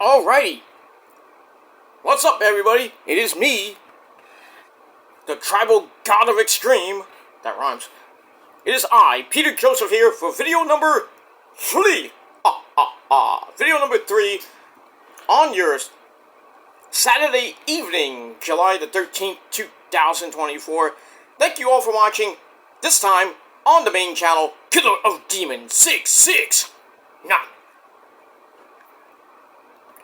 Alrighty. What's up, everybody? It is me, the tribal god of extreme. That rhymes. It is I, Peter Joseph, here for video number 3. Video number 3 on your Saturday evening, July the 13th, 2024. Thank you all for watching. This time on the main channel, Killer of Demons 669.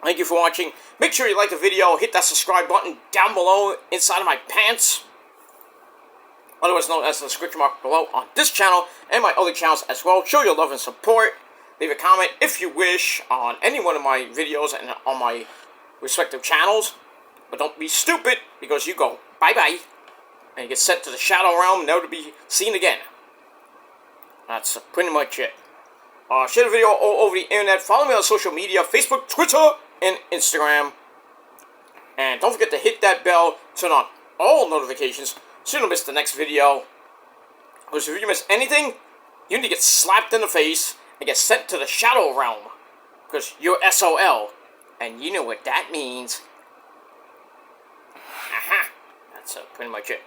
Thank you for watching. Make sure you like the video, hit that subscribe button down below inside of my pants, otherwise known as the description mark below, on this channel and my other channels as well. Show your love and support. Leave a comment if you wish on any one of my videos and on my respective channels. But don't be stupid, because you go bye-bye and you get sent to the shadow realm, never to be seen again. That's pretty much it. Share the video all over the internet. Follow me on social media, Facebook, Twitter, and Instagram. And don't forget to hit that bell, turn on all notifications so you don't miss the next video. Because if you miss anything, you need to get slapped in the face and get sent to the shadow realm. Because you're SOL. And you know what that means. Aha. That's pretty much it.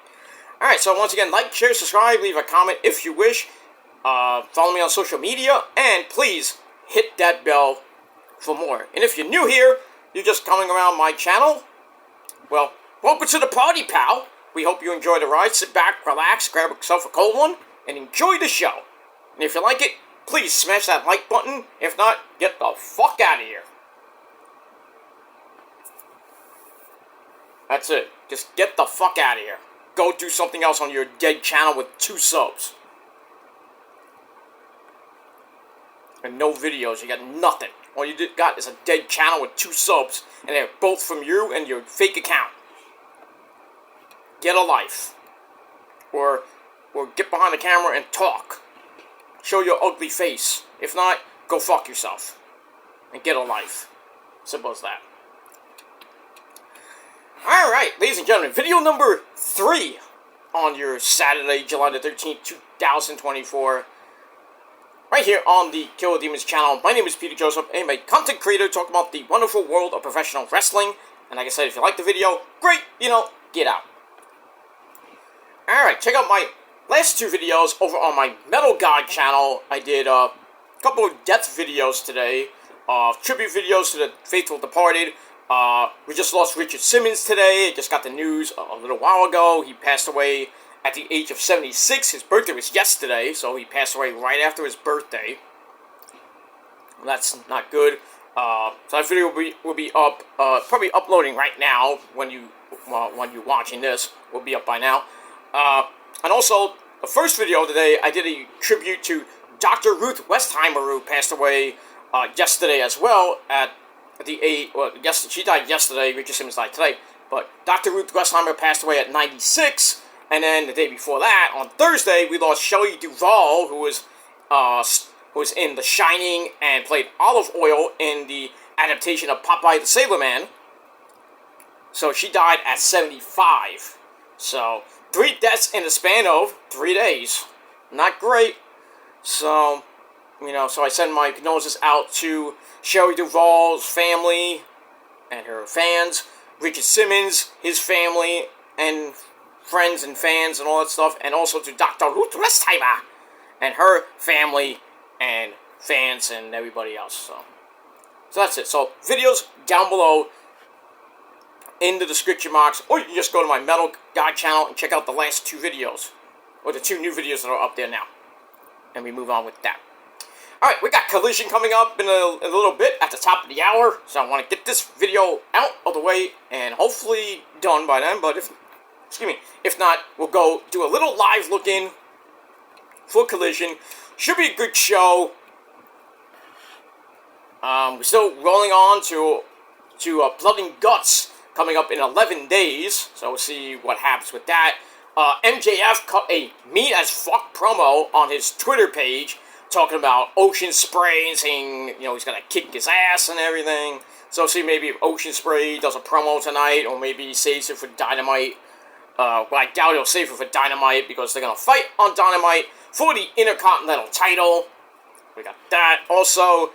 Alright, so once again, like, share, subscribe, leave a comment if you wish. Follow me on social media, and please hit that bell for more. And if you're new here, you're just coming around my channel, well, welcome to the party, pal. We hope you enjoy the ride. Sit back, relax, grab yourself a cold one, and enjoy the show. And if you like it, please smash that like button. If not, get the fuck out of here. That's it. Just get the fuck out of here. Go do something else on your dead channel with 2 subs. And no videos, you got nothing. All you got is a dead channel with 2 subs, and they're both from you and your fake account. Get a life. Or get behind the camera and talk. Show your ugly face. If not, go fuck yourself. And get a life. Simple as that. Alright, ladies and gentlemen, video number 3 on your Saturday, July the 13th, 2024. Right here on the Killer of Demons channel. My name is Peter Joseph. I'm a content creator talking about the wonderful world of professional wrestling. And like I said, if you like the video, great, get out. Alright, check out my last 2 videos over on my Metal God channel. I did a couple of death videos today. Tribute videos to the faithful departed. We just lost Richard Simmons today. I just got the news a little while ago. He passed away at the age of 76. His birthday was yesterday, so he passed away right after his birthday. That's not good. So that video will be up, probably uploading right now when you're watching this. Will be up by now. And also, the first video today, I did a tribute to Dr. Ruth Westheimer, who passed away yesterday as well at the age. Well, she died yesterday. Richard Simmons died today, but Dr. Ruth Westheimer passed away at 96. And then the day before that, on Thursday, we lost Shelley Duvall, who was in The Shining and played Olive Oil in the adaptation of Popeye the Sailor Man. So she died at 75. So 3 deaths in the span of 3 days. Not great. So, so I send my condolences out to Shelley Duvall's family and her fans, Richard Simmons, his family, and friends and fans and all that stuff, and also to Dr. Ruth Westheimer and her family and fans and everybody else. So that's it. So videos down below in the description box, or you can just go to my Metal God channel and check out the last 2 videos, or the 2 new videos that are up there now, and we move on with that. Alright, we got Collision coming up in a little bit at the top of the hour, so I want to get this video out of the way and hopefully done by then, but if not, we'll go do a little live look-in for Collision. Should be a good show. We're still rolling on to Blood and Guts coming up in 11 days, so we'll see what happens with that. MJF cut a mean-as-fuck promo on his Twitter page talking about Ocean Spray and saying, he's gonna kick his ass and everything. So see maybe if Ocean Spray does a promo tonight, or maybe he saves it for Dynamite. But I doubt he'll save it for Dynamite, because they're going to fight on Dynamite for the Intercontinental title. We got that. Also,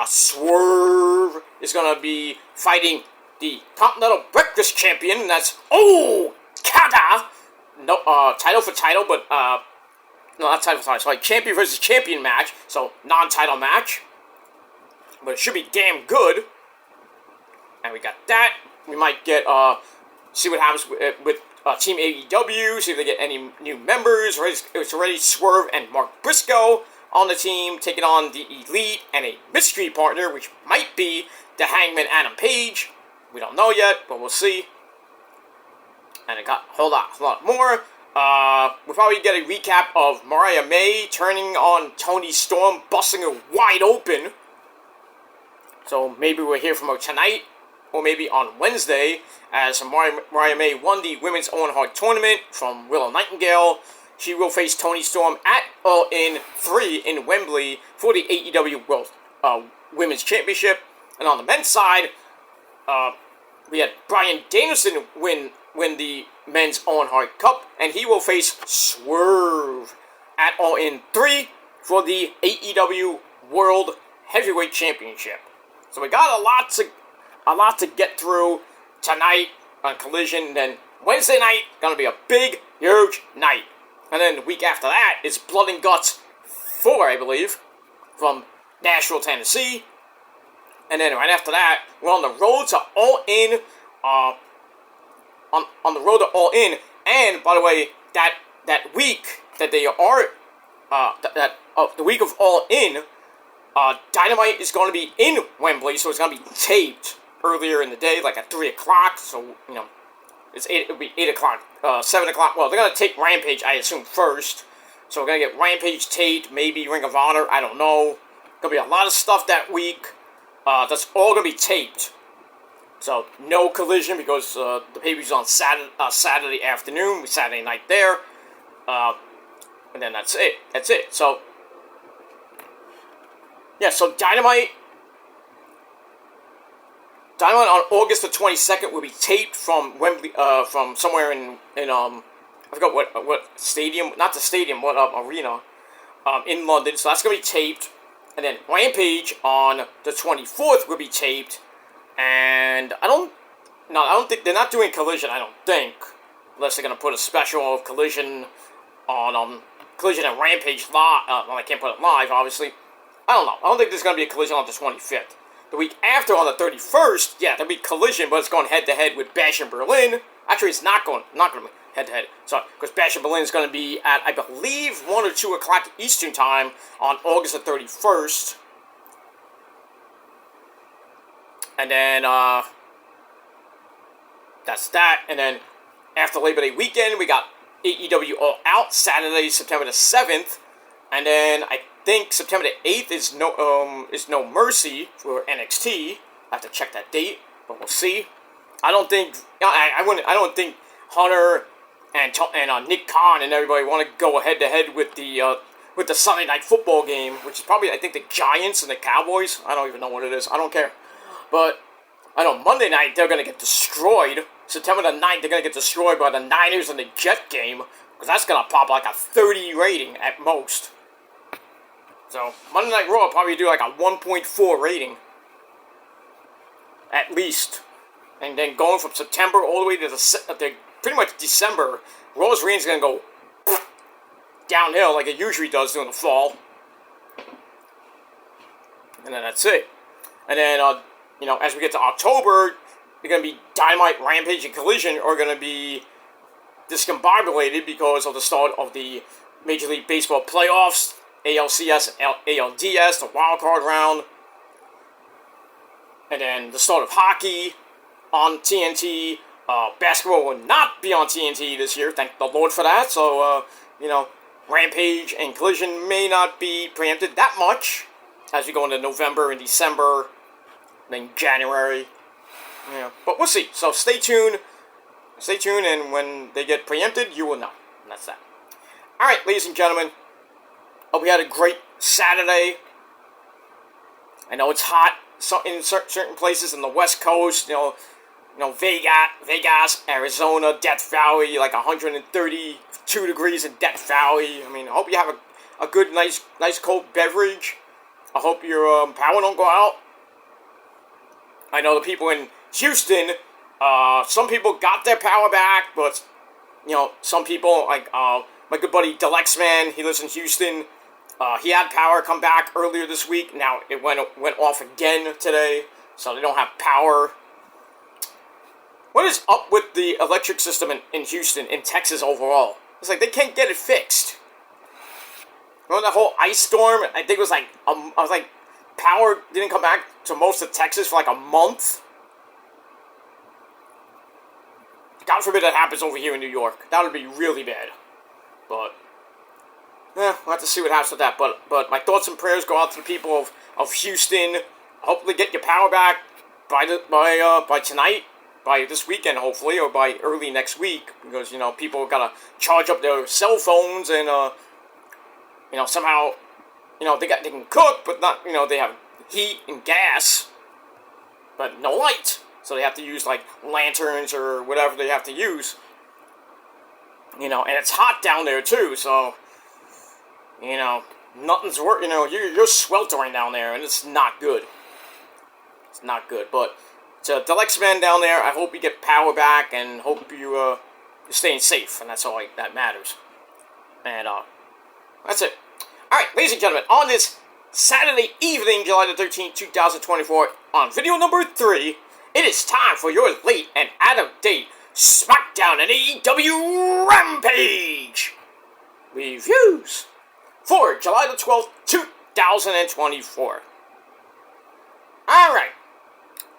Swerve is going to be fighting the Continental Breakfast Champion, and that's Okada. No, title for title, but, no, not title for title, sorry, champion versus champion match, so non-title match. But it should be damn good. And we got that. We might get, see what happens with Team AEW, see if they get any new members. It's already Swerve and Mark Briscoe on the team, taking on the Elite and a mystery partner, which might be the Hangman Adam Page. We don't know yet, but we'll see. And it got a whole lot more. We'll probably get a recap of Mariah May turning on Toni Storm, busting her wide open. So maybe we'll hear from her tonight, or maybe on Wednesday, as Mariah May won the Women's Owen Hart Tournament from Willow Nightingale. She will face Toni Storm at All In 3 in Wembley for the AEW World Women's Championship. And on the men's side, we had Bryan Danielson win the Men's Owen Hart Cup, and he will face Swerve at All In 3 for the AEW World Heavyweight Championship. So we got a lot to get through tonight on Collision. And then Wednesday night, gonna be a big, huge night. And then the week after that is Blood and Guts 4, I believe, from Nashville, Tennessee. And then right after that, we're on the road to All In, on the road to All In. And by the way, that week that they are, the week of All In, Dynamite is going to be in Wembley, so it's going to be taped earlier in the day, like at 3 o'clock, so, you know, it'll be 8 o'clock, 7 o'clock. Well, they're going to take Rampage, I assume, first. So we're going to get Rampage taped, maybe Ring of Honor, I don't know. Going to be a lot of stuff that week. That's all going to be taped. So, no Collision, because the pay-per-view's on Saturday afternoon, Saturday night there. And then that's it. So, yeah, so Dynamite on August the 22nd will be taped from Wembley, from somewhere in I forgot what stadium, not the stadium, what arena, in London. So that's gonna be taped, and then Rampage on the 24th will be taped, and I don't think they're not doing Collision. I don't think, unless they're gonna put a special of Collision on Collision and Rampage live. Well, I can't put it live, obviously. I don't know. I don't think there's going to be a Collision on the 25th. The week after, on the 31st, yeah, there'll be Collision, but it's going head-to-head with Bash in Berlin. Actually, it's not going to be head-to-head. Sorry, because Bash in Berlin is going to be at, I believe, 1 or 2 o'clock Eastern Time on August the 31st. And then, that's that. And then, after Labor Day weekend, we got AEW All Out, Saturday, September the 7th. And then, I think September the 8th is No Mercy for NXT. I have to check that date, but we'll see. I don't think Hunter and Nick Khan and everybody want to go head to head with the Sunday Night Football game, which is probably, I think, the Giants and the Cowboys. I don't even know what it is. I don't care. But I know Monday night they're gonna get destroyed. September the 9th they're gonna get destroyed by the Niners and the Jet game, because that's gonna pop like a 30 rating at most. So, Monday Night Raw will probably do like a 1.4 rating. At least. And then going from September all the way to pretty much December, Raw's reign is going to go downhill like it usually does during the fall. And then that's it. And then, as we get to October, they're going to be Dynamite, Rampage, and Collision are going to be discombobulated because of the start of the Major League Baseball playoffs. ALCS and ALDS, the wild card round. And then the start of hockey on TNT. Basketball will not be on TNT this year, thank the Lord for that. So, Rampage and Collision may not be preempted that much as we go into November and December, then January. Yeah, but we'll see. So stay tuned. Stay tuned, and when they get preempted, you will know. And that's that. Alright, ladies and gentlemen. Hope we had a great Saturday. I know it's hot in certain places in the West Coast. Vegas, Arizona, Death Valley, like 132 degrees in Death Valley. I mean, I hope you have a good, nice cold beverage. I hope your power don't go out. I know the people in Houston, some people got their power back, but, you know, some people, like, my good buddy Delexman, he lives in Houston, he had power come back earlier this week. Now it went off again today, so they don't have power. What is up with the electric system in Houston, in Texas overall? It's like they can't get it fixed. Remember that whole ice storm? I think it was like, power didn't come back to most of Texas for like a month. God forbid that happens over here in New York. That would be really bad. But, we'll have to see what happens with that. But my thoughts and prayers go out to the people of Houston. Hopefully get your power back by tonight, by this weekend hopefully, or by early next week. Because, you know, people gotta charge up their cell phones and, you know, somehow, you know, they can cook, but not, you know, they have heat and gas, but no light. So they have to use, like, lanterns or whatever they have to use. You know, and it's hot down there, too, so, you know, nothing's working. You know, you're sweltering down there, and it's not good. It's not good, but to the Lexman down there, I hope you get power back, and hope you're staying safe, and that's all that matters. And, that's it. Alright, ladies and gentlemen, on this Saturday evening, July the 13th, 2024, on video number 3, it is time for your late and out-of-date Smackdown and AEW Rampage reviews for July the 12th, 2024. Alright,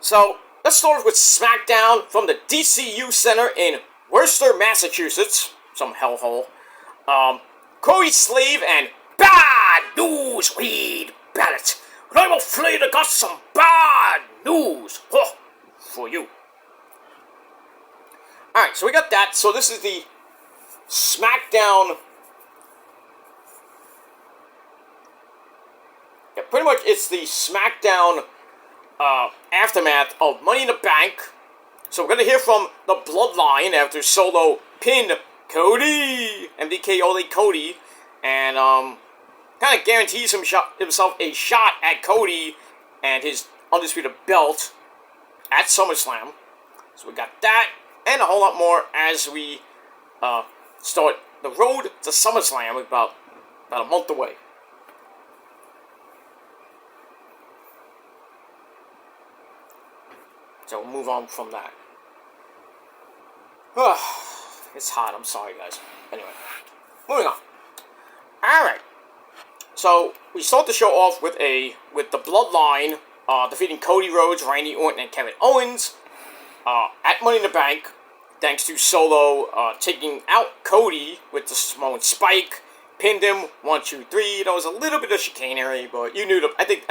so let's start with Smackdown from the DCU Center in Worcester, Massachusetts, some hellhole. Corey Slave and Bad News Reed Barrett. And I'm afraid I got some bad news for you. Alright, so we got that. So this is the Smackdown. Yeah, pretty much it's the Smackdown aftermath of Money in the Bank. So we're going to hear from the Bloodline after Solo pinned Cody, MDK Ole Cody, and kind of guarantees himself a shot at Cody and his undisputed belt at SummerSlam. So we got that and a whole lot more as we start the road to SummerSlam, about a month away. So we'll move on from that. It's hot, I'm sorry guys. Anyway, moving on. Alright. So we start the show off with the Bloodline defeating Cody Rhodes, Randy Orton, and Kevin Owens at Money in the Bank, thanks to Solo taking out Cody with the Samoan Spike, pinned him 1, 2, 3. That was a little bit of chicanery, but you knew I think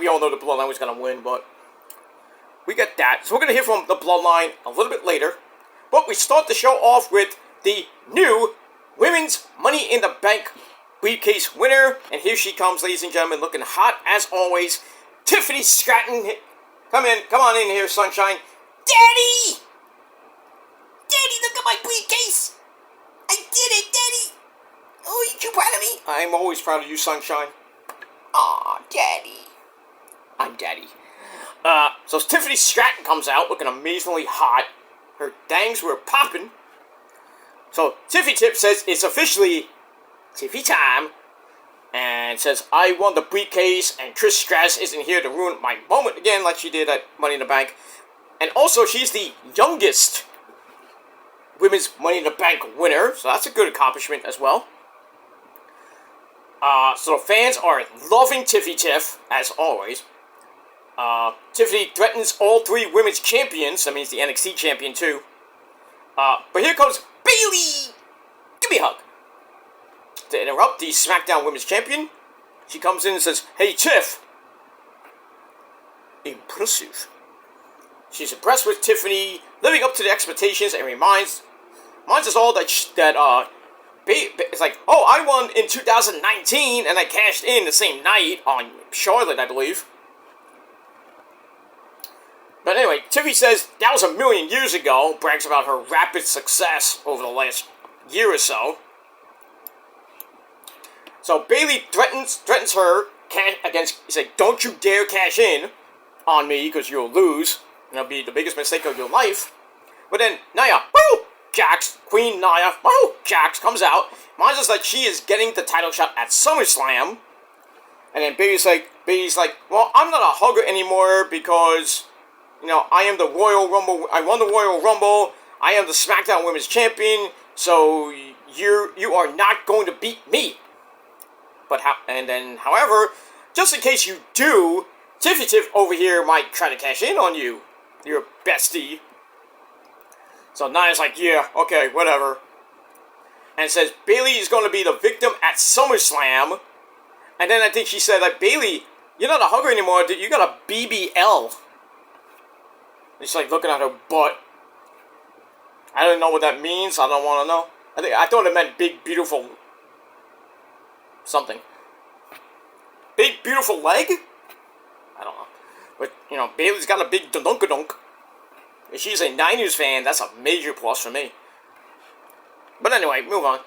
we all know the Bloodline was gonna win, but we got that. So we're gonna hear from the Bloodline a little bit later. But we start the show off with the new Women's Money in the Bank briefcase winner. And here she comes, ladies and gentlemen, looking hot as always. Tiffany Stratton. Come on in here, sunshine. Daddy! Daddy, look at my briefcase! I did it, Daddy! Oh, you too proud of me? I'm always proud of you, sunshine. Aw, Daddy. I'm Daddy. So Tiffany Stratton comes out looking amazingly hot. Her dangs were popping. So Tiffy Tip says it's officially Tiffy time. And says, I won the briefcase and Trish Stratus isn't here to ruin my moment again like she did at Money in the Bank. And also she's the youngest Women's Money in the Bank winner. So that's a good accomplishment as well. So the fans are loving Tiffy Tiff, as always. Tiffany threatens all 3 women's champions. That means the NXT champion too. But here comes Bayley. Give me a hug. To interrupt the SmackDown Women's Champion, she comes in and says, "Hey Tiff." Impressive. She's impressed with Tiffany living up to the expectations and reminds us all that it's like, oh, I won in 2019 and I cashed in the same night on Charlotte, I believe. But anyway, Tiffy says that was 1,000,000 years ago, brags about her rapid success over the last year or so. So Bayley threatens her He's like, don't you dare cash in on me because you'll lose. And it'll be the biggest mistake of your life. But then Nia, woo, Jax, Queen Nia, woo, Jax comes out. Reminds us that she is getting the title shot at SummerSlam. And then Bayley's like, well, I'm not a hugger anymore because, you know, I am the Royal Rumble. I won the Royal Rumble. I am the SmackDown Women's Champion. So you are not going to beat me. However, just in case you do, Tiffy Tiff over here might try to cash in on you, your bestie. So Nia's like, yeah, okay, whatever. And says Bayley is going to be the victim at SummerSlam. And then I think she said, like, Bayley, you're not a hugger anymore, dude. You got a BBL. And she's like looking at her butt. I don't know what that means. I don't want to know. I thought it meant big, beautiful something. Big, beautiful leg? I don't know. But, you know, Bayley's got a big dunkadunk. If she's a Niners fan, that's a major plus for me. But anyway, move on.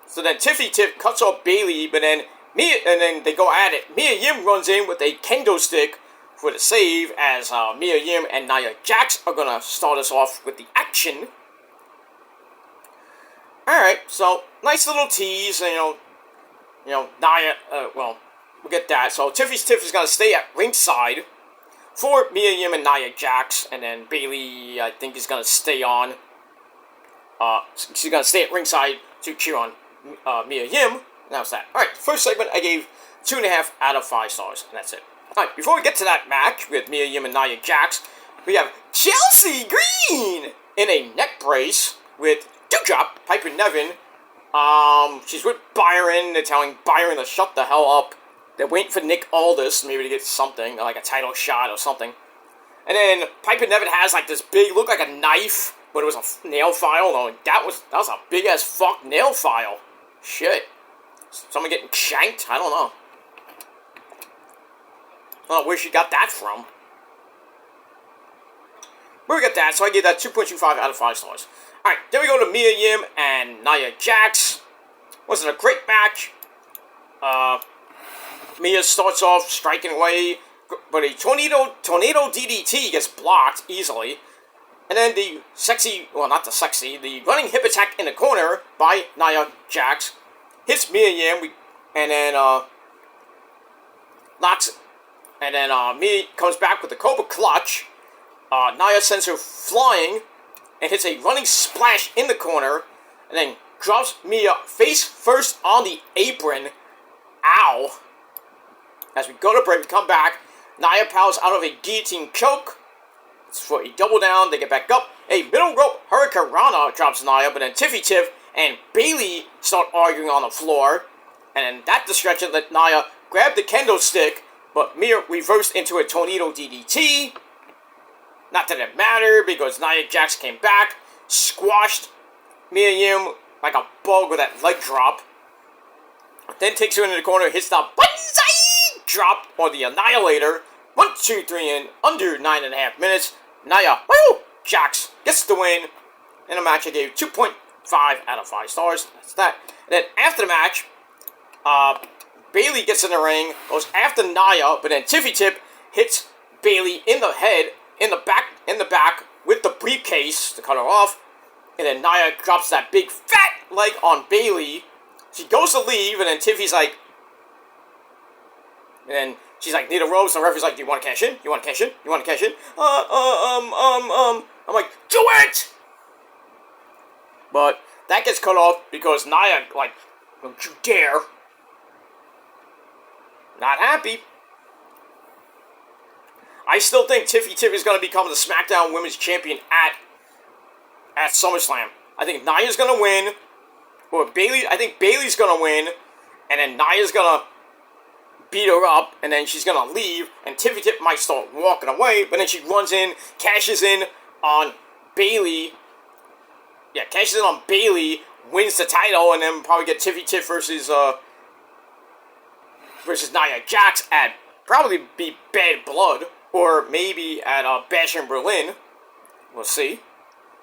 So then Tiffy Tiff cuts off Bayley, but then then they go at it. Mia Yim runs in with a kendo stick for the save, as Mia Yim and Nia Jax are gonna start us off with the action. Alright, so nice little tease, you know, Nia, well, we'll get that. So Tiff is gonna stay at ringside for Mia Yim and Nia Jax, and then Bayley, I think, is gonna stay on. She's gonna stay at ringside to cheer on Mia Yim. And that was that. Alright, first segment I gave 2.5 out of 5 stars, and that's it. Alright, before we get to that match with Mia Yim and Nia Jax, we have Chelsea Green in a neck brace with Doudrop, Piper Niven. She's with Byron. They're telling Byron to shut the hell up. They're waiting for Nick Aldis, maybe to get something, like a title shot or something. And then Piper Niven has like this big, looked like a knife, but it was a nail file. No, that was a big ass fuck nail file. Shit. Someone getting shanked? I don't know. I don't know where she got that from. But we got that, so I gave that 2.25 out of 5 stars. Alright, then we go to Mia Yim and Nia Jax. Wasn't a great match. Mia starts off striking away, but a tornado DDT gets blocked easily. And then the running hip attack in the corner by Nia Jax hits Mia Yim, and then knocks it. And then Mia comes back with the Cobra Clutch. Nia sends her flying and hits a running splash in the corner, and then drops Mia face first on the apron. Ow. As we go to break, we come back. Nia powers out of a guillotine choke. It's for a double down. They get back up. A middle rope Hurricane Rana drops Nia, but then Tiffy Tiff and Bayley start arguing on the floor. And then that distraction let Nia grab the kendo stick, but Mia reversed into a tornado DDT. Not that it mattered, because Nia Jax came back, squashed Mia Yim like a bug with that leg drop. Then takes her into the corner, hits the banzai drop, or the Annihilator. 1, 2, 3 in under 9.5 minutes. Nia, woo! Jax gets the win. In a match I gave 2.5 out of 5 stars. That's that. And then after the match, Bayley gets in the ring, goes after Nia, but then Tiffy Tip hits Bayley in the head, in the back with the briefcase to cut her off. And then Nia drops that big fat leg on Bayley. She goes to leave, and then Tiffy's like, and then she's like, need a rose, and the referee's like, do you want to cash in? You want to cash in? You want to cash in? I'm like, do it! But that gets cut off because Nia, like, don't you dare. Not happy. I still think Tiffy Tiff is going to become the SmackDown Women's Champion at SummerSlam. I think Nia's going to win. Or I think Bayley's going to win. And then Nia's going to beat her up. And then she's going to leave. And Tiffy Tiff might start walking away. But then she runs in, cashes in on Bayley. Yeah, cashes in on Bayley, wins the title, and then probably get Tiffy Tiff versus Nia Jax at probably be Bad Blood. Or maybe at Bash in Berlin. We'll see.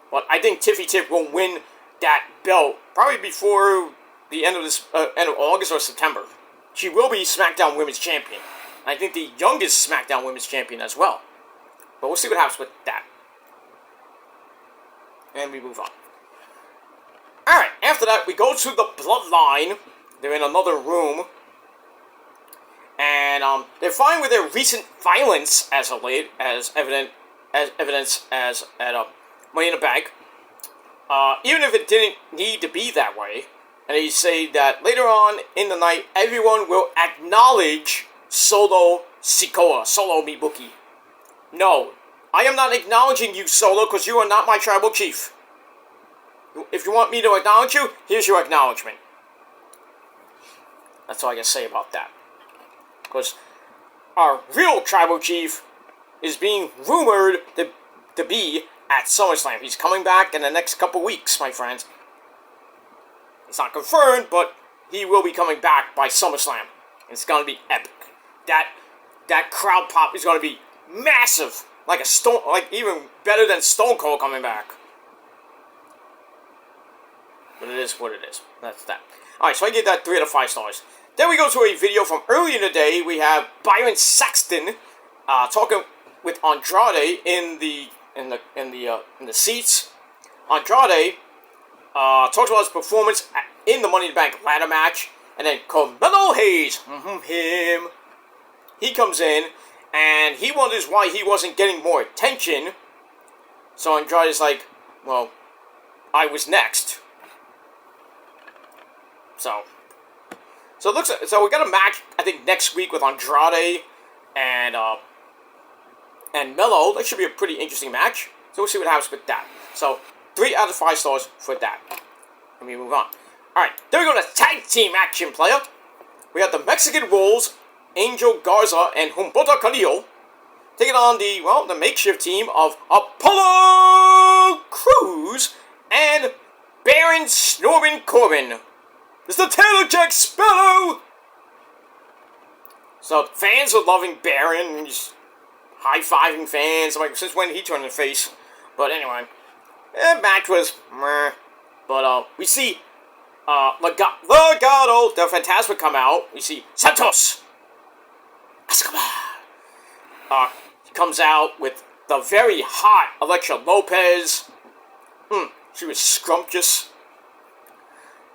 But I think Tiffy Tiff will win that belt probably before the end of August or September. she will be SmackDown Women's Champion. I think the youngest SmackDown Women's Champion as well. But we'll see what happens with that. And we move on. Alright, after that, we go to the Bloodline. They're in another room. And they're fine with their recent violence as of late, as evidence as at Money in the Bank. Even if it didn't need to be that way. And they say that later on in the night, everyone will acknowledge Solo Sikoa, Solo Mibuki. No, I am not acknowledging you, Solo, because you are not my tribal chief. If you want me to acknowledge you, here's your acknowledgement. That's all I can say about that. Because our real tribal chief is being rumored to be at SummerSlam. He's coming back in the next couple weeks, my friends. It's not confirmed, but he will be coming back by SummerSlam. It's going to be epic. That crowd pop is going to be massive. Like even better than Stone Cold coming back. But it is what it is. That's that. Alright, so I give that 3 out of 5 stars. Then we go to a video from earlier in the day. We have Byron Saxton talking with Andrade in the seats. Andrade talks about his performance in the Money in the Bank ladder match. And then Carmelo Hayes, him, he comes in and he wonders why he wasn't getting more attention. So Andrade's like, well, I was next. So it looks like, so we got a match I think next week with Andrade and Melo. That should be a pretty interesting match. So we'll see what happens with that. So 3 out of 5 stars for that. Let me move on. Alright, then we go to tag team action, player. We have the Mexican Wolves, Angel Garza and Humberto Carrillo taking on the makeshift team of Apollo Crews and Baron Snorbin Corbin. It's the Taylor Jack Sparrow! So fans are loving Baron. He's high-fiving fans. Like, since when did he turn the face? But anyway, the match was meh. But we see Legado, the Fantasma, come out. We see Santos Escobar. He comes out with the very hot Elektra Lopez. She was scrumptious.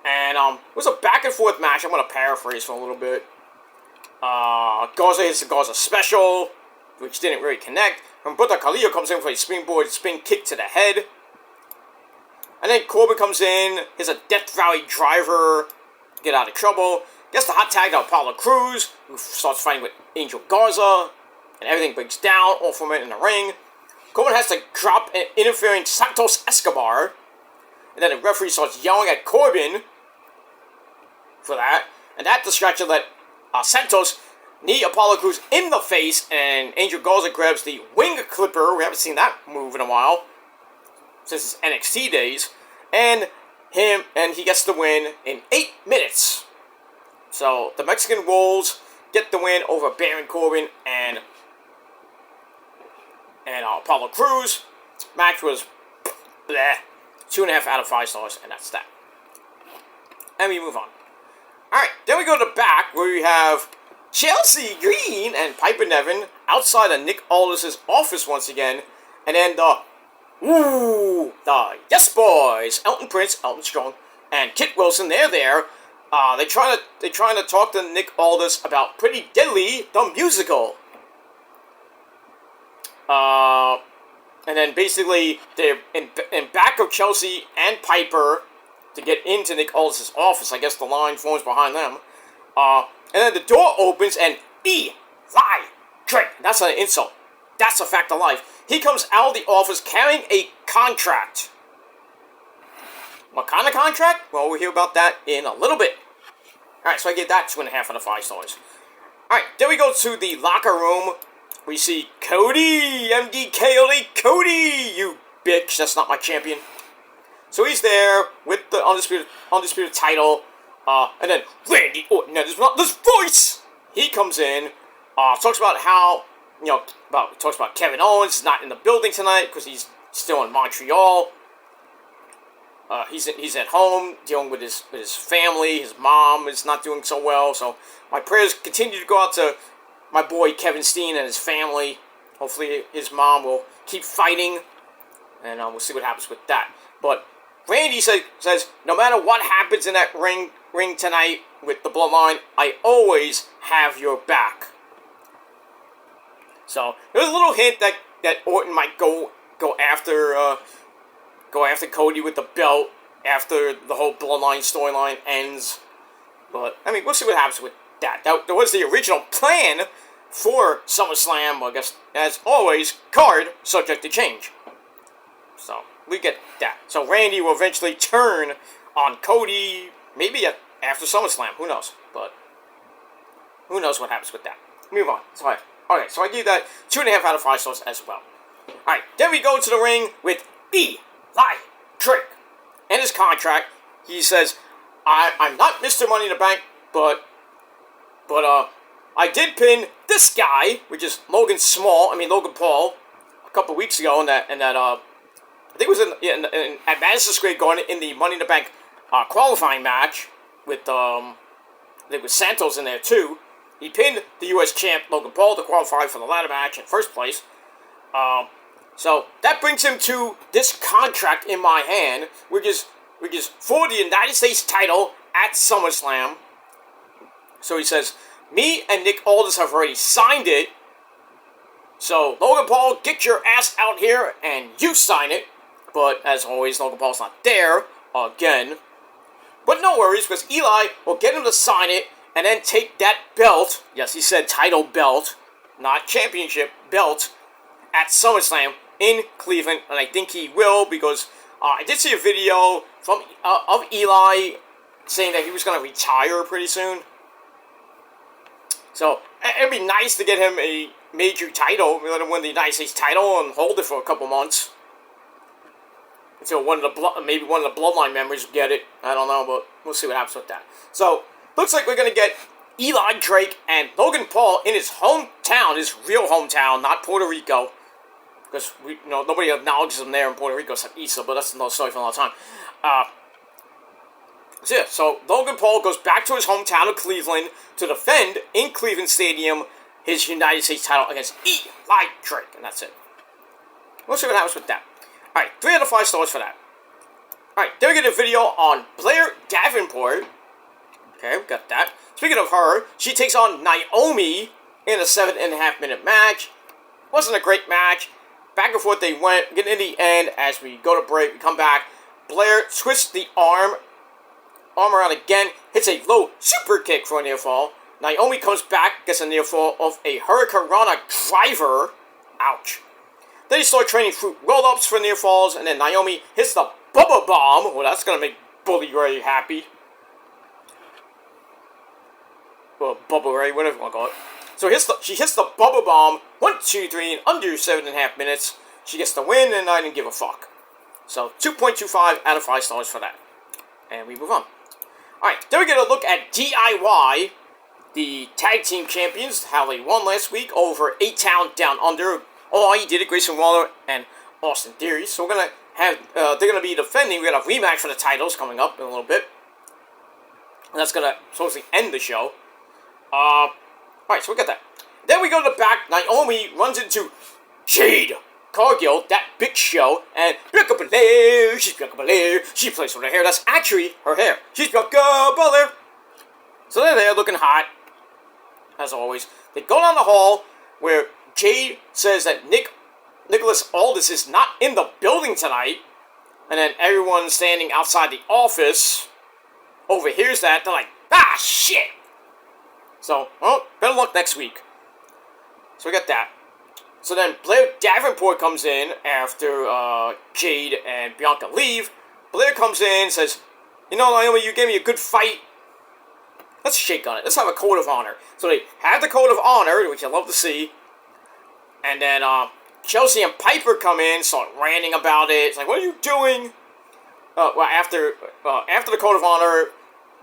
And it was a back and forth match. I'm going to paraphrase for a little bit. Garza hits the Garza special, which didn't really connect. Humberto Carrillo comes in for a springboard spin kick to the head. And then Corbin comes in, hits a Death Valley driver, get out of trouble. Gets the hot tag to Apollo Crews, who starts fighting with Angel Garza. And everything breaks down, all for a minute in the ring. Corbin has to drop an interfering Santos Escobar. And then the referee starts yelling at Corbin for that. And that distraction let Santos knee Apollo Crews in the face. And Angel Garza grabs the wing clipper. We haven't seen that move in a while, since his NXT days. And he gets the win in 8 minutes. So the Mexican Wolves get the win over Baron Corbin and Apollo Crews. Match was bleh. 2.5 out of 5 stars, and that's that. And we move on. Alright, then we go to the back, where we have Chelsea Green and Piper Niven outside of Nick Aldis' office once again. And then the Yes Boys, Elton Prince, Elton Strong, and Kit Wilson, they're there. They're trying to talk to Nick Aldis about Pretty Deadly, the musical. And then basically they're in back of Chelsea and Piper to get into Nick Aldis' office. I guess the line forms behind them. And then the door opens and Eli Drake. That's not an insult. That's a fact of life. He comes out of the office carrying a contract. What kind of contract? Well, we'll hear about that in a little bit. Alright, so I give that 2.5 out of 5 stars. Alright, then we go to the locker room. We see Cody, MDKOD, Cody, you bitch, that's not my champion. So he's there with the undisputed title, and then Randy Orton, there's not this voice. He comes in, talks about how, talks about Kevin Owens is not in the building tonight because he's still in Montreal. he's at home dealing with his family. His mom is not doing so well. So my prayers continue to go out to my boy Kevin Steen and his family. Hopefully his mom will keep fighting, and we'll see what happens with that. But Randy says no matter what happens in that ring tonight with the Bloodline, I always have your back. So there's a little hint that Orton might go after Cody with the belt after the whole Bloodline storyline ends. But I mean, we'll see what happens with that. That was the original plan for SummerSlam. Well, I guess as always, card subject to change. So we get that. So Randy will eventually turn on Cody, maybe after SummerSlam. Who knows? But who knows what happens with that? Move on. So okay, so I give that 2.5 out of 5 stars as well. Alright, then we go to the ring with Eli Drake. In his contract, he says, I'm not Mr. Money in the Bank, but I did pin this guy, which is Logan Paul, a couple weeks ago in that I think it was at Madison Square Garden in the Money in the Bank qualifying match with I think with Santos in there too. He pinned the U.S. champ Logan Paul to qualify for the ladder match in first place. So that brings him to this contract in my hand, which is for the United States title at SummerSlam. So he says, me and Nick Aldis have already signed it. So Logan Paul, get your ass out here and you sign it. But as always, Logan Paul's not there again. But no worries, because Eli will get him to sign it and then take that belt, yes, he said title belt, not championship, belt, at SummerSlam in Cleveland. And I think he will, because I did see a video from of Eli saying that he was going to retire pretty soon. So it'd be nice to get him a major title, let him win the United States title and hold it for a couple months. Until maybe one of the Bloodline members get it. I don't know, but we'll see what happens with that. So, looks like we're going to get Eli Drake and Logan Paul in his hometown, his real hometown, not Puerto Rico. Because nobody acknowledges him there in Puerto Rico except Issa, but that's another story for another time. So Logan Paul goes back to his hometown of Cleveland to defend in Cleveland Stadium his United States title against Eli Drake, and that's it. We'll see what happens with that. Alright, 3 out of 5 stars for that. Alright, then we get a video on Blair Davenport. Okay, we got that. Speaking of her, she takes on Naomi in a 7.5 minute match. Wasn't a great match. Back and forth they went. Getting in the end, as we go to break, we come back. Blair twists the arm around again, hits a low super kick for a near fall. Naomi comes back, gets a near fall of a Hurricanrana driver. Ouch. Then they start training fruit roll-ups for near falls, and then Naomi hits the Bubba Bomb. Well, that's going to make Bully Ray happy. Well, Bubba Ray, whatever you want to call it. So she hits the Bubba Bomb, 1, 2, 3, in under 7.5 minutes. She gets the win, and I didn't give a fuck. So, 2.25 out of 5 stars for that. And we move on. Alright, then we get a look at DIY, the tag team champions, how they won last week over A-Town Down Under. OI did it, Grayson Waller and Austin Theory. So we're going to have, they're going to be defending. We got a rematch for the titles coming up in a little bit. And that's going to supposedly end the show. Alright, so we got that. Then we go to the back. Naomi runs into Jade Cargill, that big show, and Bianca Belair. She's Bianca Belair. She plays with her hair. That's actually her hair. She's Bianca Belair. So they're there looking hot, as always. They go down the hall where Jade says that Nicholas Aldis is not in the building tonight, and then everyone standing outside the office overhears that. They're like, ah, shit. So, well, better luck next week. So we got that. So then Blair Davenport comes in after Jade and Bianca leave. Blair comes in, says, you know, Naomi, you gave me a good fight. Let's shake on it. Let's have a code of honor. So they have the code of honor, which I love to see. And then Chelsea and Piper come in, start ranting about it. It's like, what are you doing? After the code of honor,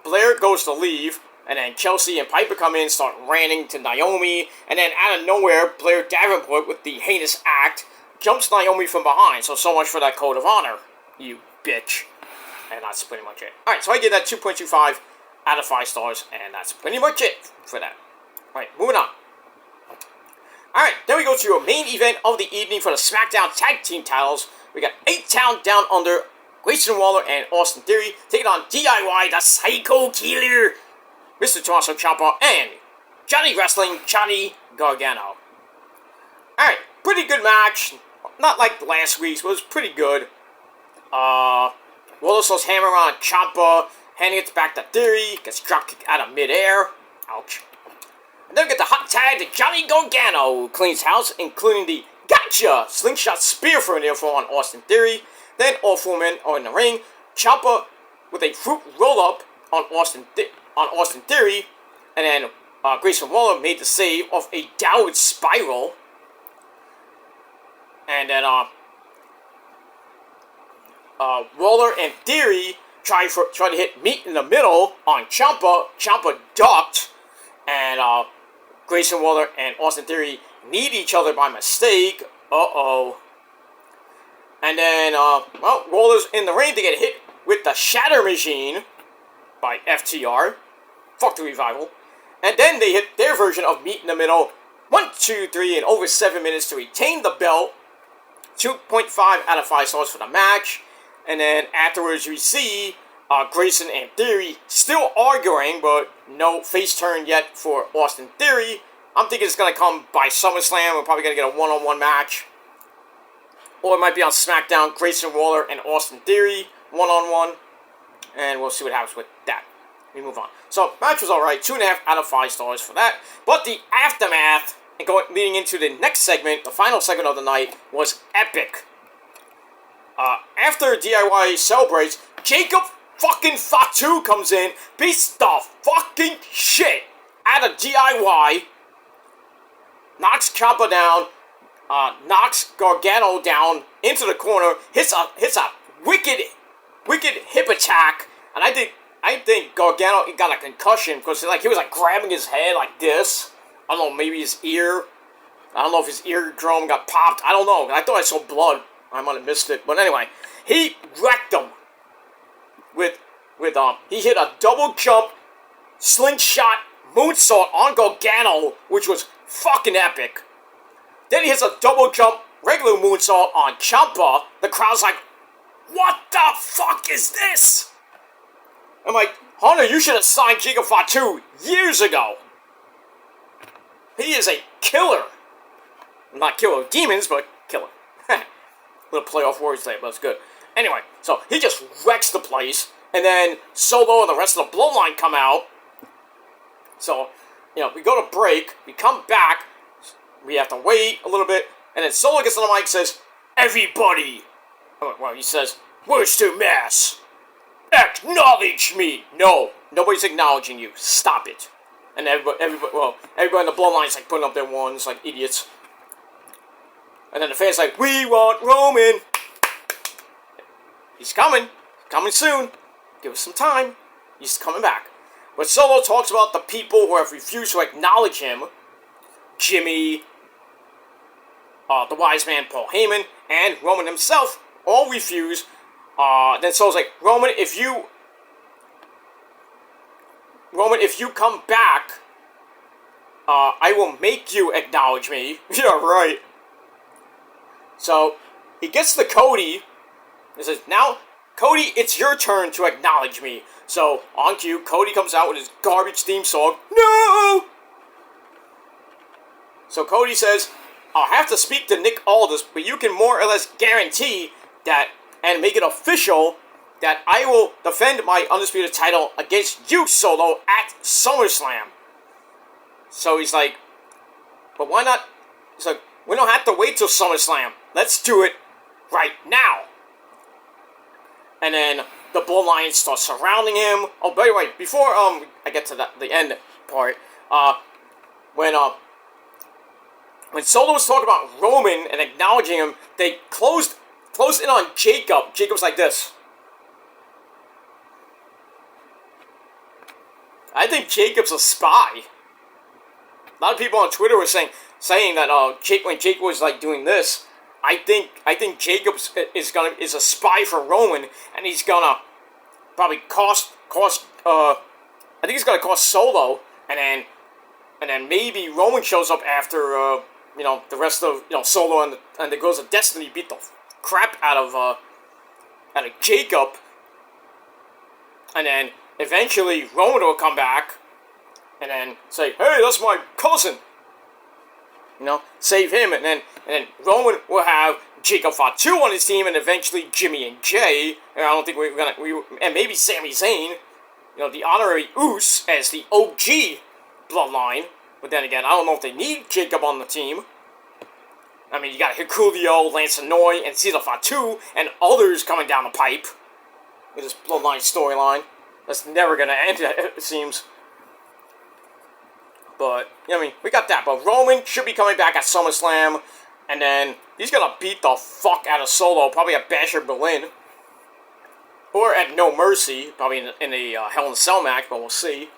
Blair goes to leave. And then Chelsea and Piper come in, start ranting to Naomi. And then out of nowhere, Blair Davenport, with the heinous act, jumps Naomi from behind. So much for that code of honor, you bitch. And that's pretty much it. Alright, so I give that 2.25 out of 5 stars, and that's pretty much it for that. Alright, moving on. Alright, then we go to your main event of the evening for the Smackdown Tag Team titles. We got 8-Town Down Under, Grayson Waller and Austin Theory taking on DIY, the Psycho Killer, Mr. Tommaso Ciampa, and Johnny Wrestling, Johnny Gargano. Alright, pretty good match. Not like last week's, but it was pretty good. Waller throws hammer on Ciampa, handing it back to Theory, gets dropkicked out of midair. Ouch. And then we get the hot tag to Johnny Gargano, cleans house, including the Gotcha slingshot spear for an airfall on Austin Theory. Then all 4 men are in the ring. Ciampa with a fruit roll-up on Austin Theory. And then Grayson Waller made the save off a downward spiral. And then Waller and Theory try to hit meet in the middle on Ciampa. Ciampa ducked. And Grayson Waller and Austin Theory need each other by mistake. Uh-oh. And then, well, Waller's in the ring to get hit with the Shatter Machine by FTR. Fuck the Revival. And then they hit their version of Meet in the Middle. 1, 2, 3 in over 7 minutes to retain the belt. 2.5 out of 5 stars for the match. And then afterwards we see Grayson and Theory still arguing, but no face turn yet for Austin Theory. I'm thinking it's going to come by SummerSlam. We're probably going to get a one-on-one match. Or it might be on SmackDown, Grayson Waller and Austin Theory, one-on-one. And we'll see what happens with that. We move on. So, match was alright. 2.5 out of 5 stars for that. But the aftermath, and leading into the next segment, the final segment of the night, was epic. After DIY celebrates, Jacob fucking Fatu comes in, beats the fucking shit out of DIY, knocks Ciampa down, knocks Gargano down into the corner, hits a wicked hip attack, and I think Gargano got a concussion because he was grabbing his head like this. I don't know, maybe his ear. I don't know if his eardrum got popped. I don't know. I thought I saw blood. I might have missed it, but anyway, he wrecked him he hit a double jump slingshot moonsault on Gargano, which was fucking epic. Then he hits a double jump regular moonsault on Ciampa. The crowd's like, what the fuck is this? I'm like, Hunter, you should have signed Jacob Fatu years ago. He is a killer. Not killer of demons, but killer. Little playoff words there, but it's good. Anyway, so he just wrecks the place. And then Solo and the rest of the Bloodline come out. So, we go to break. We come back. We have to wait a little bit. And then Solo gets on the mic and says, everybody. Well, he says, words to mass. Acknowledge me. No, nobody's acknowledging you. Stop it. And everybody in the Bloodline's putting up their ones like idiots. And then the fans we want Roman. He's coming. Coming soon. Give us some time. He's coming back. But Solo talks about the people who have refused to acknowledge him. Jimmy, the wise man Paul Heyman, and Roman himself all refuse. Then Solo's like, Roman, if you come back, I will make you acknowledge me. Yeah, right. So, he gets to Cody. He says, now, Cody, it's your turn to acknowledge me. So, on cue, Cody comes out with his garbage theme song. No! So Cody says, I'll have to speak to Nick Aldis, but you can more or less guarantee that, and make it official, that I will defend my Undisputed title against you, Solo, at SummerSlam. So he's like, but why not? He's like, we don't have to wait till SummerSlam. Let's do it right now. And then the Bloodline starts surrounding him. Oh, by the way, before I get to the end part, when Solo was talking about Roman and acknowledging him, they closed in on Jacob. Jacob's like this. I think Jacob's a spy. A lot of people on Twitter were saying that when Jacob was doing this, I think Jacob is a spy for Roman, and he's gonna probably I think it's gonna cost Solo, and then maybe Roman shows up after the rest of Solo and the Girls of Destiny beat the crap out of Jacob, and then eventually Roman will come back and then say, "Hey, that's my cousin." Save him, and then Roman will have Jacob Fatu on his team, and eventually Jimmy and Jay. And I don't think and maybe Sami Zayn, the honorary Uce as the OG Bloodline. But then again, I don't know if they need Jacob on the team. I mean, you got Hikuleo, Lance Anoy, and Cesar Fatu, and others coming down the pipe with this Bloodline storyline. That's never gonna end, it seems. But, we got that. But Roman should be coming back at SummerSlam, and then he's gonna beat the fuck out of Solo, probably at Bash at Berlin. Or at No Mercy, probably in a Hell in a Cell match, but we'll see.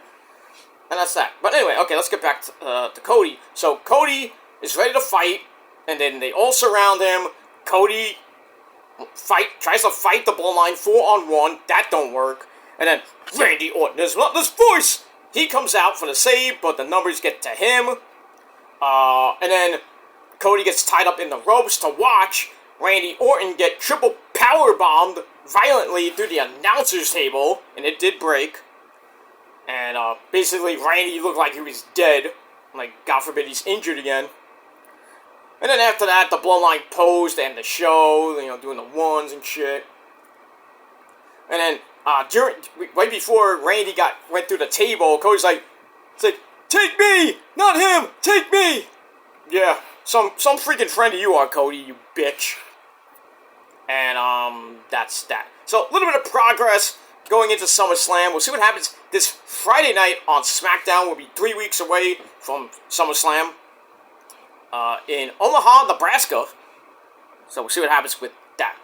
And that's that. But anyway, okay, let's get back to Cody. So Cody is ready to fight, and then they all surround him. Cody tries to fight the Bloodline 4-on-1. That don't work. And then Randy Orton, this voice! He comes out for the save, but the numbers get to him. And then Cody gets tied up in the ropes to watch Randy Orton get triple powerbombed violently through the announcer's table, and it did break. And basically Randy looked like he was dead. Like, God forbid he's injured again. And then after that, the Bloodline posed and the show, doing the ones and shit. And then right before Randy went through the table, Cody's like, "Take me, not him, take me." Yeah, some freaking friend of you are, Cody, you bitch. And that's that. So a little bit of progress going into SummerSlam. We'll see what happens this Friday night on Smackdown. We'll be 3 weeks away from SummerSlam in Omaha, Nebraska. So we'll see what happens with that.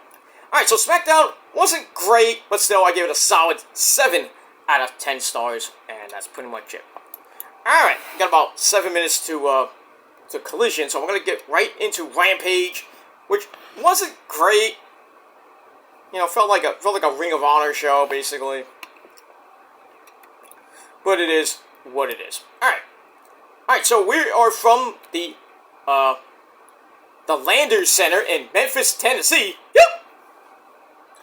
Alright, so Smackdown wasn't great, but still I gave it a solid 7 out of 10 stars, and that's pretty much it. Alright, got about 7 minutes to Collision, so I'm going to get right into Rampage, which wasn't great. Felt like a Ring of Honor show, basically. But it is what it is. Alright, so we are from the Landers Center in Memphis, Tennessee. Yep!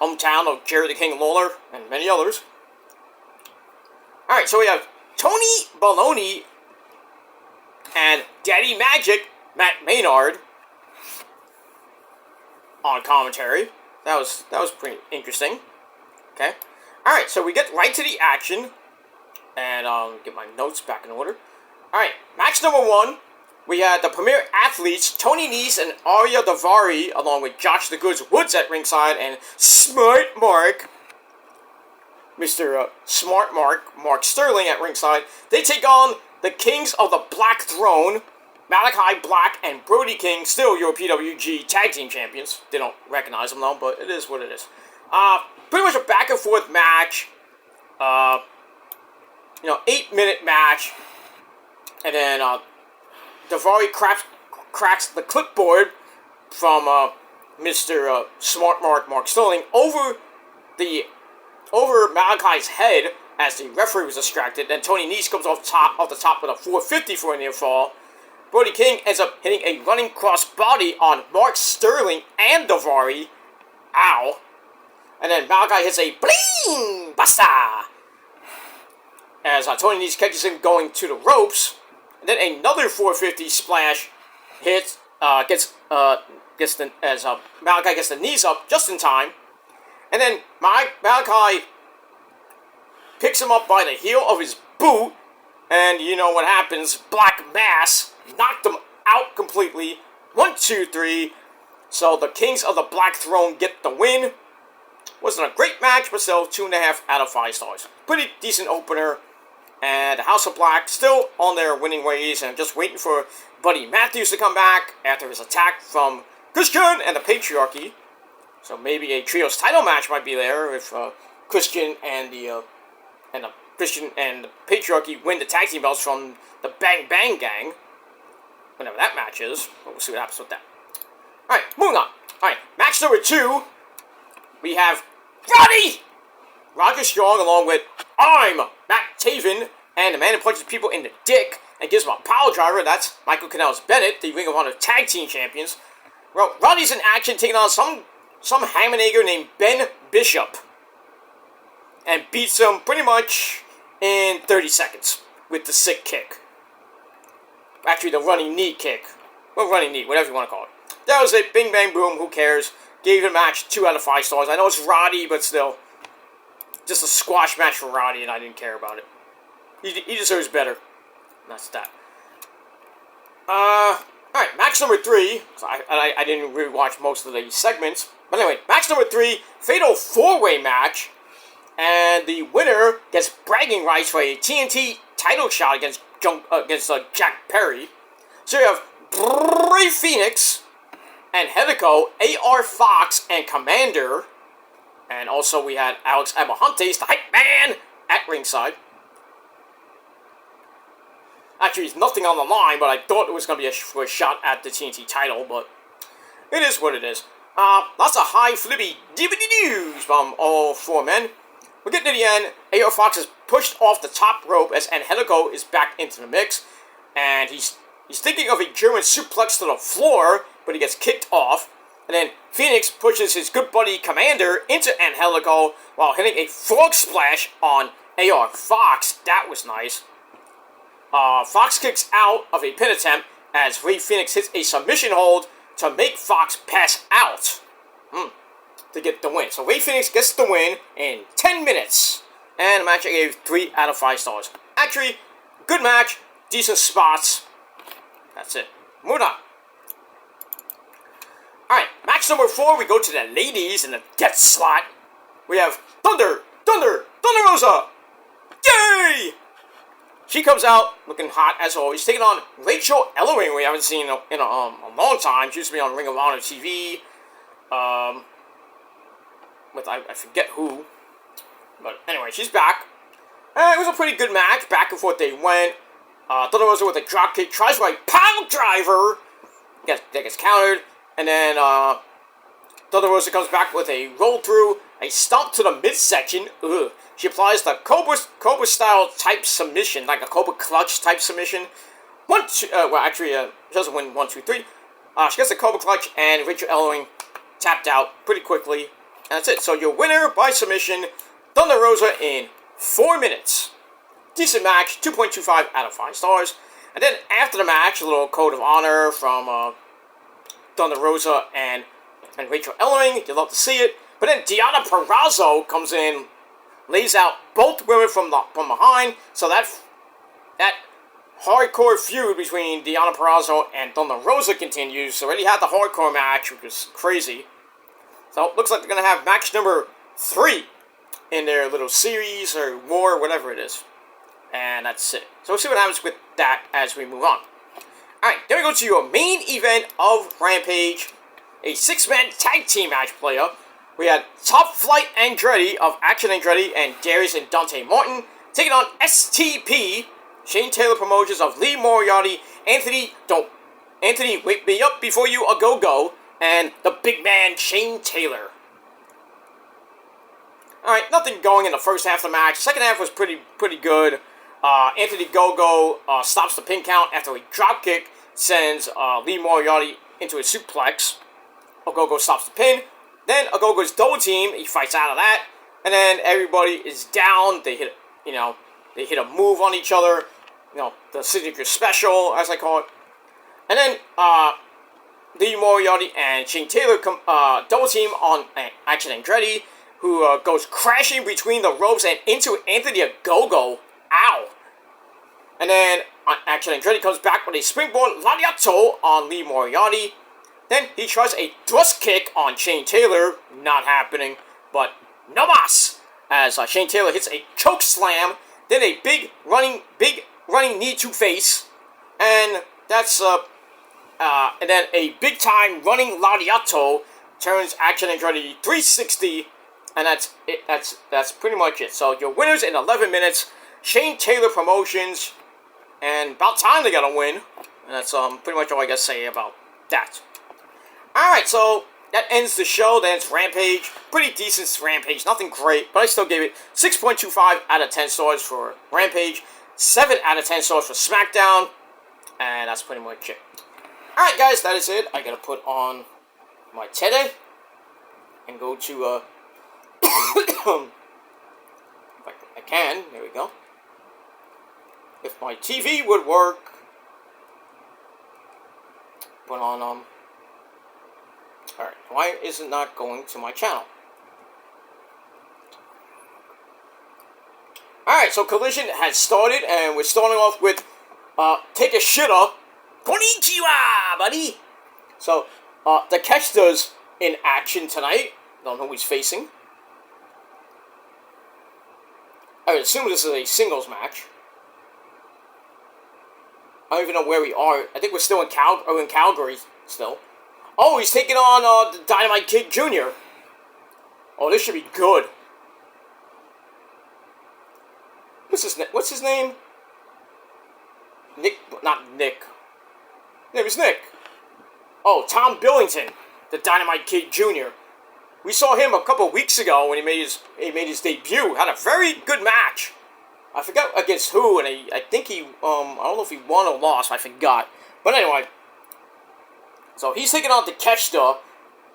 Hometown of Jerry the King Lawler and many others. Alright, so we have Tony Baloney and Daddy Magic, Matt Maynard, on commentary. That was pretty interesting. Okay. Alright, so we get right to the action. And get my notes back in order. Alright, match number 1. We had the premier athletes, Tony Nese and Arya Daivari, along with Josh the Goods Woods at ringside, and Smart Mark, Mr. Smart Mark Sterling at ringside. They take on the Kings of the Black Throne, Malachi Black and Brody King, still your PWG Tag Team Champions. They don't recognize them though, but it is what it is. Pretty much a back and forth match. 8-minute match. And then, Daivari cracks the clipboard from, Mr. Smart Mark Sterling over Malachi's head as the referee was distracted. Then Tony Nese comes off the top with a 450 for a near fall. Brody King ends up hitting a running crossbody on Mark Sterling and Daivari. Ow. And then Malachi hits a bling buster as Tony Nese catches him going to the ropes. And then another 450 splash hits, Malachi gets the knees up just in time. And then Malachi picks him up by the heel of his boot. And you know what happens. Black Mass knocked him out completely. 1, 2, 3. So the Kings of the Black Throne get the win. Wasn't a great match, but still 2.5 out of 5 stars. Pretty decent opener. And the House of Black still on their winning ways and just waiting for Buddy Matthews to come back after his attack from Christian and the Patriarchy. So maybe a trios title match might be there if Christian and the Patriarchy win the tag team belts from the Bang Bang Gang. Whenever that match is. But we'll see what happens with that. Alright, moving on. Alright, match number 2. We have Roger Strong, along with I'm Matt Taven, and the man who punches people in the dick and gives him a power driver. That's Michael Canales Bennett, the Ring of Honor Tag Team Champions. Well, Roddy's in action, taking on some Hammernager named Ben Bishop, and beats him pretty much in 30 seconds with the sick kick. Actually, the running knee kick. Well, running knee, whatever you want to call it. That was it. Bing, bang, boom. Who cares? Gave the match 2 out of 5 stars. I know it's Roddy, but still. Just a squash match for Roddy, and I didn't care about it. He deserves better. That's that. Alright, match number 3. So I didn't really watch most of the segments. But anyway, match number 3. Fatal 4-way match. And the winner gets bragging rights for a TNT title shot against Jack Perry. So you have Rey Fenix, Angelico, AR Fox, and Commander. And also we had Alex Abrahantes, the hype man, at ringside. Actually, there's nothing on the line, but I thought it was going to be a shot at the TNT title, but it is what it is. Lots of high flippy DVD news from all 4 men. We're getting to the end. AR Fox is pushed off the top rope as Angelico is back into the mix. And he's thinking of a German suplex to the floor, but he gets kicked off. And then Phoenix pushes his good buddy Commander into Angelico while hitting a frog splash on AR Fox. That was nice. Fox kicks out of a pin attempt as Rey Fenix hits a submission hold to make Fox pass out to get the win. So Rey Fenix gets the win in 10 minutes. And the match I gave 3 out of 5 stars. Actually, good match, decent spots. That's it. Moving on. Alright, match number 4, we go to the ladies in the death slot. We have Thunder Rosa! Yay! She comes out looking hot as always, taking on Rachel Ellering, we haven't seen in a long time. She used to be on Ring of Honor TV. With I forget who. But anyway, she's back. And it was a pretty good match. Back and forth they went. Thunder Rosa with a dropkick. Tries for a power driver. That gets countered. And then Thunder Rosa comes back with a roll through. A stomp to the midsection. Ugh. She applies the Cobra style type submission. Like a Cobra clutch type submission. She doesn't win 1, 2, 3. She gets the Cobra clutch. And Rachel Ellering tapped out pretty quickly. And that's it. So your winner by submission, Thunder Rosa in 4 minutes. Decent match, 2.25 out of 5 stars. And then after the match, a little code of honor from Thunder Rosa and Rachel Ellering. You'd love to see it. But then Deonna Purrazzo comes in, lays out both women from behind. So that hardcore feud between Deonna Purrazzo and Thunder Rosa continues. So already had the hardcore match, which was crazy. So it looks like they're going to have match number 3 in their little series or war, whatever it is. And that's it. So we'll see what happens with that as we move on. Alright, then we go to your main event of Rampage. A 6-man tag team match player. We had Top Flight Andretti of Action Andretti and Darius and Dante Martin taking on STP, Shane Taylor Promotions of Lee Moriarty, Anthony, wake me up before you a go-go, and the big man, Shane Taylor. Alright, nothing going in the first half of the match. Second half was pretty good. Anthony Go-Go stops the pin count after a dropkick sends Lee Moriarty into a suplex. Go-Go stops the pin. Then Go-Go's double team. He fights out of that. And then everybody is down. They hit a move on each other. The signature special, as I call it. And then Lee Moriarty and Shane Taylor double team on Action Andretti, who goes crashing between the ropes and into Anthony Go-Go. Ow! And then Action Andretti comes back with a springboard lariato on Lee Moriarty. Then he tries a thrust kick on Shane Taylor. Not happening, but no mas! As Shane Taylor hits a choke slam, then a big running knee to face, and that's and then a big time running lariato turns Action Andretti 360, and that's it. That's pretty much it. So your winners in 11 minutes, Shane Taylor Promotions, and about time they got a win. And that's pretty much all I got to say about that. Alright, so that ends the show. That ends Rampage. Pretty decent Rampage. Nothing great, but I still gave it 6.25 out of 10 stars for Rampage. 7 out of 10 stars for Smackdown. And that's pretty much it. Alright, guys, that is it. I gotta put on my teddy and go to, if I can, there we go. If my TV would work, put on, alright, why is it not going to my channel? Alright, so Collision has started, and we're starting off with, Take a Shitter. Konnichiwa, buddy! So, Takeshita's in action tonight. Don't know who he's facing. I would assume this is a singles match. I don't even know where we are. I think we're still in Calgary still. Oh, he's taking on the Dynamite Kid Jr. Oh, this should be good. What's his name? Nick, not Nick. His name is Nick. Oh, Tom Billington, the Dynamite Kid Jr. We saw him a couple of weeks ago when he made his debut. Had a very good match. I forgot against who, and I think he, I don't know if he won or lost, I forgot. But anyway, so he's taking on Takeshita,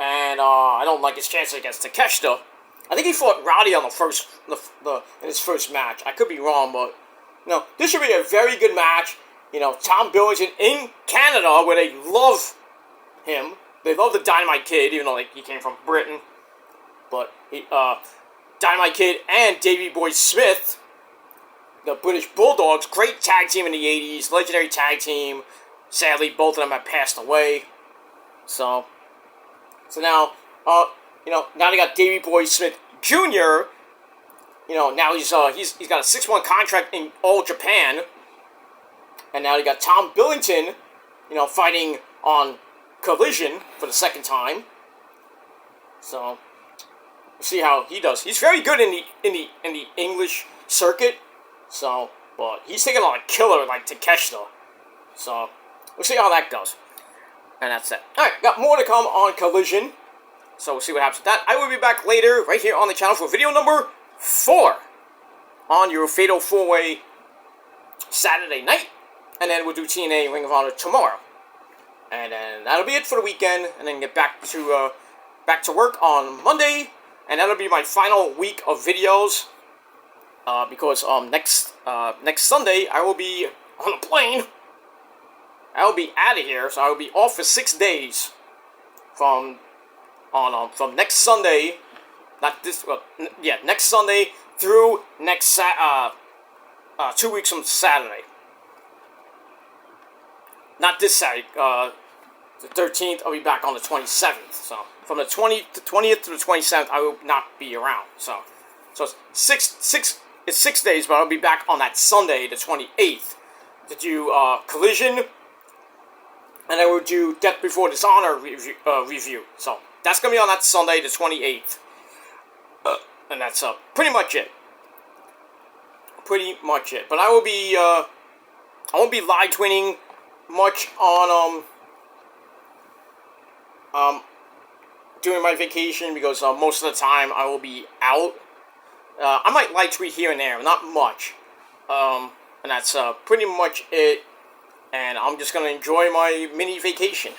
and I don't like his chances against Takeshita. I think he fought Rowdy on in his first match. I could be wrong, but no, this should be a very good match. You know, Tom Billington in Canada, where they love him. They love the Dynamite Kid, even though he came from Britain. But Dynamite Kid and Davey Boy Smith, the British Bulldogs, great tag team in the 80s, legendary tag team. Sadly, both of them have passed away. So now, now they got Davey Boy Smith Jr. You know, now he's got a 6-month contract in All Japan. And now they got Tom Billington, fighting on Collision for the second time. So we'll see how he does. He's very good in the English circuit. So, but he's taking on a killer like Takeshita. So we'll see how that goes. And that's it. Alright, got more to come on Collision. So we'll see what happens with that. I will be back later, right here on the channel for video number 4 on your Fatal 4-Way Saturday night. And then we'll do TNA Ring of Honor tomorrow. And then that'll be it for the weekend. And then get back to work on Monday. And that'll be my final week of videos. Because next Sunday I will be on a plane. I will be out of here, so I will be off for 6 days from next Sunday. Next Sunday through next 2 weeks from Saturday. Not this Saturday, the 13th, I'll be back on the 27th. So, from the 20th to the 27th, I will not be around. So it's 6 days, but I'll be back on that Sunday, the 28th, to do Collision, and I will do Death Before Dishonor review. So, that's going to be on that Sunday, the 28th. And that's pretty much it. Pretty much it. But I won't be live tweeting much on during my vacation, because most of the time I will be out. I might live tweet here and there, not much. And that's pretty much it. And I'm just gonna enjoy my mini vacation.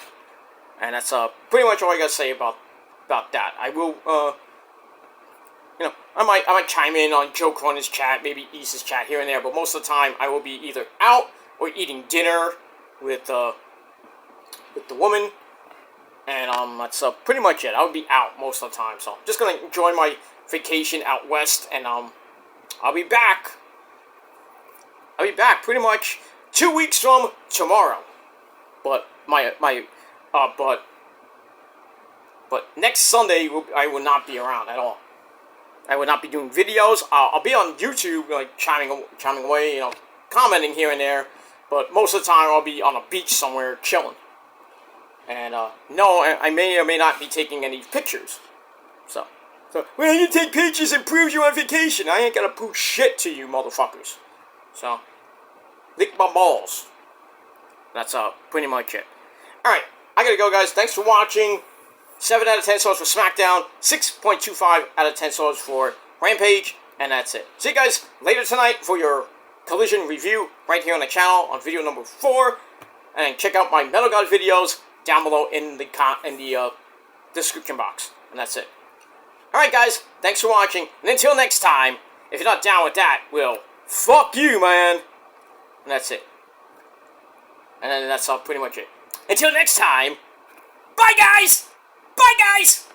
And that's pretty much all I gotta say about that. I will I might chime in on Joe Cronin's chat, maybe East's chat here and there, but most of the time I will be either out or eating dinner with the woman, and that's pretty much it. I'll be out most of the time, so I'm just gonna enjoy my vacation out west, and I'll be back pretty much 2 weeks from tomorrow. But but next Sunday I will not be around at all. I will not be doing videos. I'll be on YouTube, like chiming away, commenting here and there. But most of the time, I'll be on a beach somewhere chilling. And no, I may or may not be taking any pictures. So well, you take pictures and prove you're on vacation. I ain't gonna prove shit to you, motherfuckers. So, lick my balls. That's pretty much it. All right, I gotta go, guys. Thanks for watching. 7 out of 10 stars for Smackdown, 6.25 out of 10 stars for Rampage, and that's it. See you guys later tonight for your Collision review right here on the channel on video number 4, and check out my Metal God videos down below in the description box, and that's it. Alright guys, thanks for watching, and until next time, if you're not down with that, well, fuck you, man. And that's it. And then that's pretty much it. Until next time, bye guys! Bye guys!